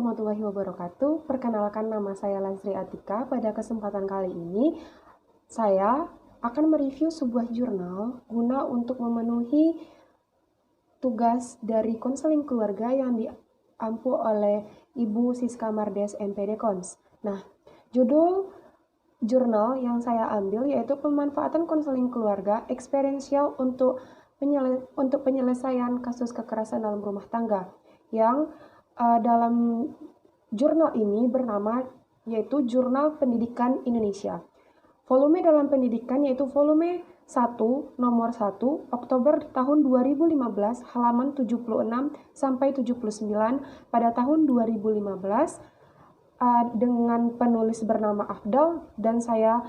warahmatullahi wabarakatuh. Perkenalkan, nama saya Lansri Atika. Pada kesempatan kali ini, saya akan mereview sebuah jurnal guna untuk memenuhi tugas dari konseling keluarga yang diampu oleh Ibu Siska Mardes, MPD Kons. Nah, judul jurnal yang saya ambil yaitu pemanfaatan konseling keluarga eksperiensial untuk penyelesaian kasus kekerasan dalam rumah tangga, yang dalam jurnal ini bernama yaitu Jurnal Pendidikan Indonesia. Volume dalam pendidikan yaitu volume 1 nomor 1 Oktober tahun 2015 halaman 76 sampai 79 pada tahun 2015 dengan penulis bernama Afdal dan saya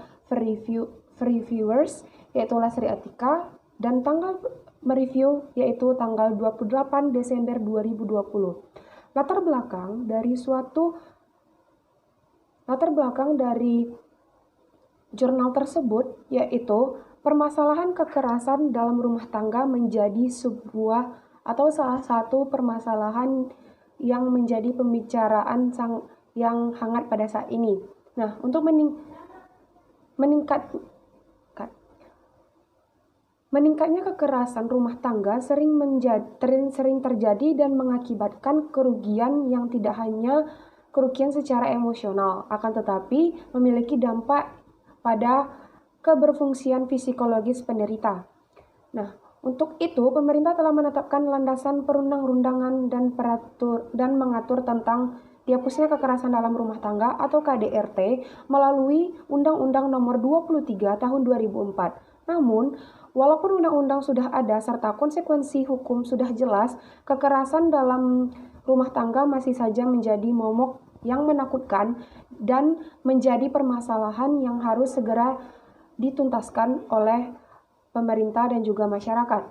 reviewers yaitu Lasri Atika, dan tanggal mereview yaitu tanggal 28 Desember 2020. Latar belakang dari jurnal tersebut yaitu permasalahan kekerasan dalam rumah tangga menjadi sebuah atau salah satu permasalahan yang menjadi pembicaraan yang hangat pada saat ini. Nah, untuk meningkatnya kekerasan rumah tangga sering terjadi dan mengakibatkan kerugian yang tidak hanya kerugian secara emosional, akan tetapi memiliki dampak pada keberfungsian psikologis penderita. Nah, untuk itu pemerintah telah menetapkan landasan perundang-undangan dan mengatur tentang dihapusnya kekerasan dalam rumah tangga atau KDRT melalui Undang-Undang Nomor 23 Tahun 2004. Namun, walaupun undang-undang sudah ada serta konsekuensi hukum sudah jelas, kekerasan dalam rumah tangga masih saja menjadi momok yang menakutkan dan menjadi permasalahan yang harus segera dituntaskan oleh pemerintah dan juga masyarakat.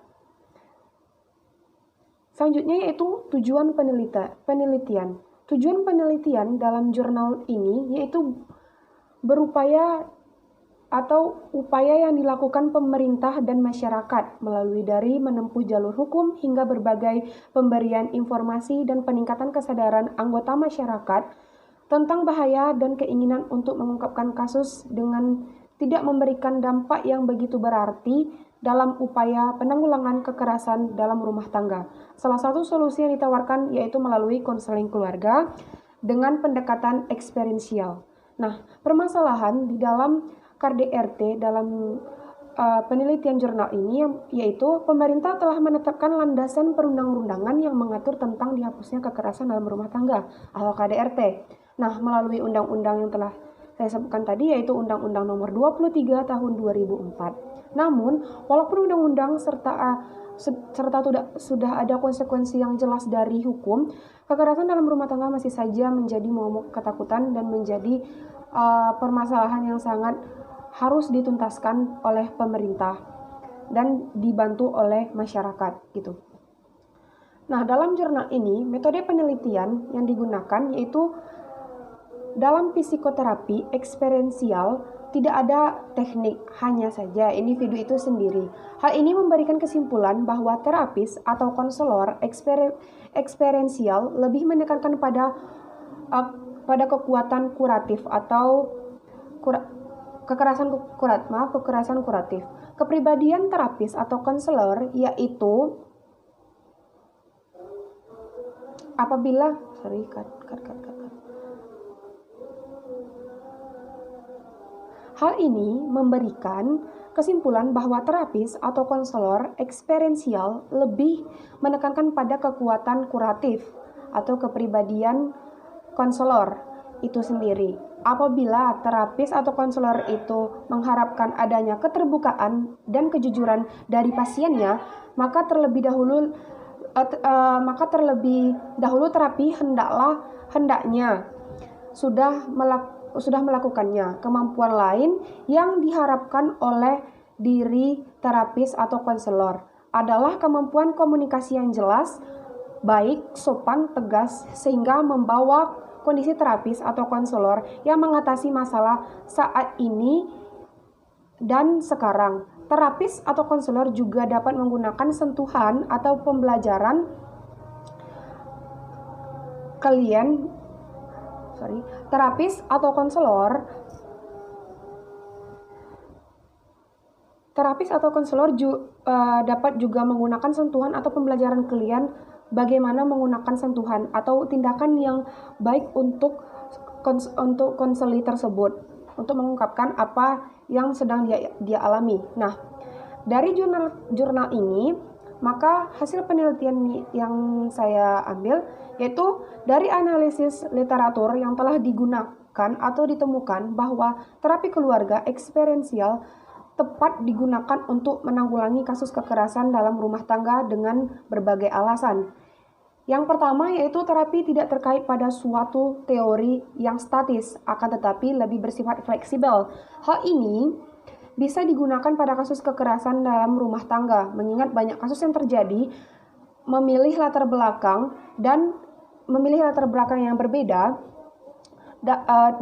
Selanjutnya yaitu tujuan penelitian. Tujuan penelitian dalam jurnal ini yaitu upaya yang dilakukan pemerintah dan masyarakat melalui dari menempuh jalur hukum hingga berbagai pemberian informasi dan peningkatan kesadaran anggota masyarakat tentang bahaya dan keinginan untuk mengungkapkan kasus dengan tidak memberikan dampak yang begitu berarti dalam upaya penanggulangan kekerasan dalam rumah tangga. Salah satu solusi yang ditawarkan yaitu melalui konseling keluarga dengan pendekatan eksperiensial. Nah, permasalahan di dalam KDRT dalam penelitian jurnal ini yaitu pemerintah telah menetapkan landasan perundang-undangan yang mengatur tentang dihapusnya kekerasan dalam rumah tangga atau KDRT. Nah, melalui undang-undang yang telah saya sebutkan tadi yaitu Undang-Undang Nomor 23 Tahun 2004. Namun, walaupun undang-undang serta sudah ada konsekuensi yang jelas dari hukum, kekerasan dalam rumah tangga masih saja menjadi momok ketakutan dan menjadi permasalahan yang sangat harus dituntaskan oleh pemerintah dan dibantu oleh masyarakat gitu. Nah, dalam jurnal ini metode penelitian yang digunakan yaitu dalam psikoterapi eksperiensial tidak ada teknik, hanya saja individu itu sendiri. Hal ini memberikan kesimpulan bahwa terapis atau konselor eksperiensial lebih menekankan pada kekuatan kuratif atau kekerasan kuratif. Kepribadian terapis atau konselor yaitu apabila Hal ini memberikan kesimpulan bahwa terapis atau konselor eksperiensial lebih menekankan pada kekuatan kuratif atau kepribadian konselor itu sendiri. Apabila terapis atau konselor itu mengharapkan adanya keterbukaan dan kejujuran dari pasiennya, maka terlebih dahulu terapi hendaknya sudah melakukannya. Kemampuan lain yang diharapkan oleh diri terapis atau konselor adalah kemampuan komunikasi yang jelas, baik, sopan, tegas, sehingga membawa kondisi terapis atau konselor yang mengatasi masalah saat ini dan sekarang. Terapis atau konselor juga dapat menggunakan sentuhan atau pembelajaran klien terapis atau konselor dapat juga menggunakan sentuhan atau pembelajaran klien bagaimana menggunakan sentuhan atau tindakan yang baik untuk konseli tersebut untuk mengungkapkan apa yang sedang dia alami. Nah, dari jurnal ini, maka hasil penelitian yang saya ambil yaitu dari analisis literatur yang telah digunakan atau ditemukan bahwa terapi keluarga eksperiensial tepat digunakan untuk menanggulangi kasus kekerasan dalam rumah tangga dengan berbagai alasan. Yang pertama yaitu terapi tidak terkait pada suatu teori yang statis, akan tetapi lebih bersifat fleksibel. Hal ini bisa digunakan pada kasus kekerasan dalam rumah tangga, mengingat banyak kasus yang terjadi memilih latar belakang yang berbeda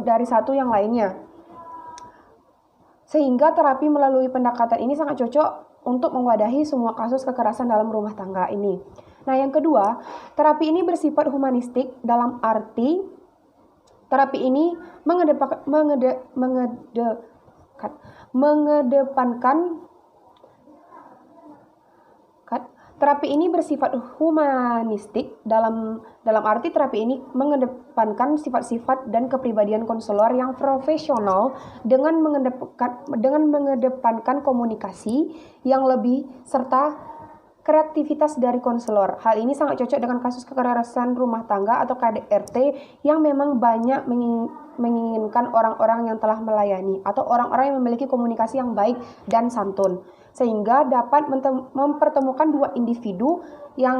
dari satu yang lainnya. Sehingga terapi melalui pendekatan ini sangat cocok untuk mewadahi semua kasus kekerasan dalam rumah tangga ini. Nah, yang kedua, terapi ini bersifat humanistik dalam arti terapi ini mengedepankan sifat-sifat dan kepribadian konselor yang profesional dengan mengedepankan komunikasi yang lebih serta kreativitas dari konselor. Hal ini sangat cocok dengan kasus kekerasan rumah tangga atau KDRT yang memang banyak menginginkan orang-orang yang telah melayani atau orang-orang yang memiliki komunikasi yang baik dan santun, sehingga dapat mempertemukan dua individu yang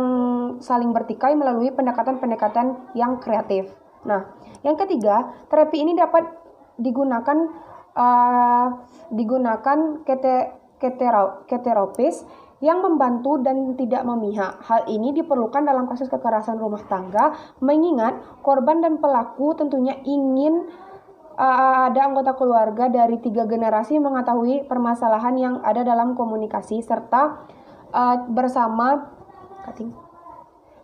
saling bertikai melalui pendekatan-pendekatan yang kreatif. Nah, yang ketiga, terapi ini dapat digunakan keterapis yang membantu dan tidak memihak. Hal ini diperlukan dalam kasus kekerasan rumah tangga, mengingat korban dan pelaku tentunya ingin ada anggota keluarga dari 3 generasi mengetahui permasalahan yang ada dalam komunikasi serta bersama 3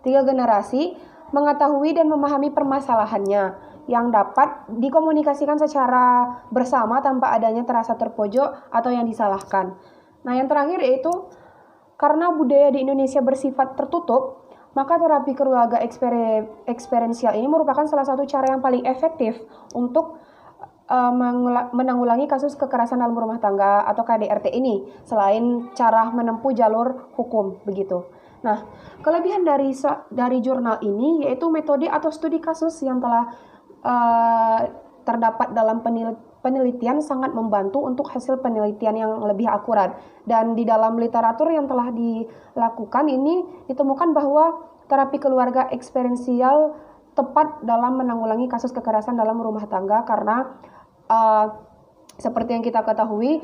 generasi mengetahui dan memahami permasalahannya yang dapat dikomunikasikan secara bersama tanpa adanya terasa terpojok atau yang disalahkan. Nah, yang terakhir yaitu karena budaya di Indonesia bersifat tertutup, maka terapi keluarga eksperiensial ini merupakan salah satu cara yang paling efektif untuk menanggulangi kasus kekerasan dalam rumah tangga atau KDRT ini, selain cara menempuh jalur hukum begitu. Nah, kelebihan dari jurnal ini yaitu metode atau studi kasus yang telah terdapat dalam penelitian sangat membantu untuk hasil penelitian yang lebih akurat. Dan di dalam literatur yang telah dilakukan ini ditemukan bahwa terapi keluarga eksperiensial tepat dalam menanggulangi kasus kekerasan dalam rumah tangga karena seperti yang kita ketahui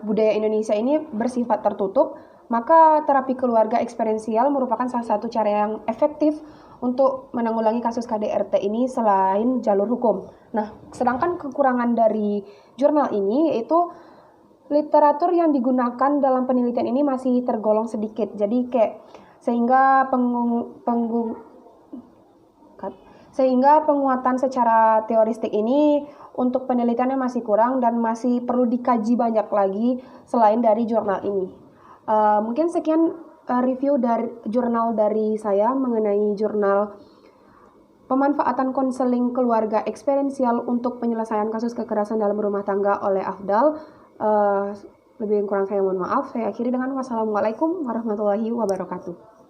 budaya Indonesia ini bersifat tertutup, maka terapi keluarga eksperiensial merupakan salah satu cara yang efektif untuk menanggulangi kasus KDRT ini selain jalur hukum. Nah, sedangkan kekurangan dari jurnal ini yaitu literatur yang digunakan dalam penelitian ini masih tergolong sedikit. Jadi sehingga penguatan secara teoristik ini untuk penelitiannya masih kurang dan masih perlu dikaji banyak lagi selain dari jurnal ini. Mungkin sekian review dari jurnal dari saya mengenai jurnal pemanfaatan konseling keluarga eksperiensial untuk penyelesaian kasus kekerasan dalam rumah tangga oleh Afdal. Lebih kurang saya mohon maaf. Saya akhiri dengan wassalamualaikum warahmatullahi wabarakatuh.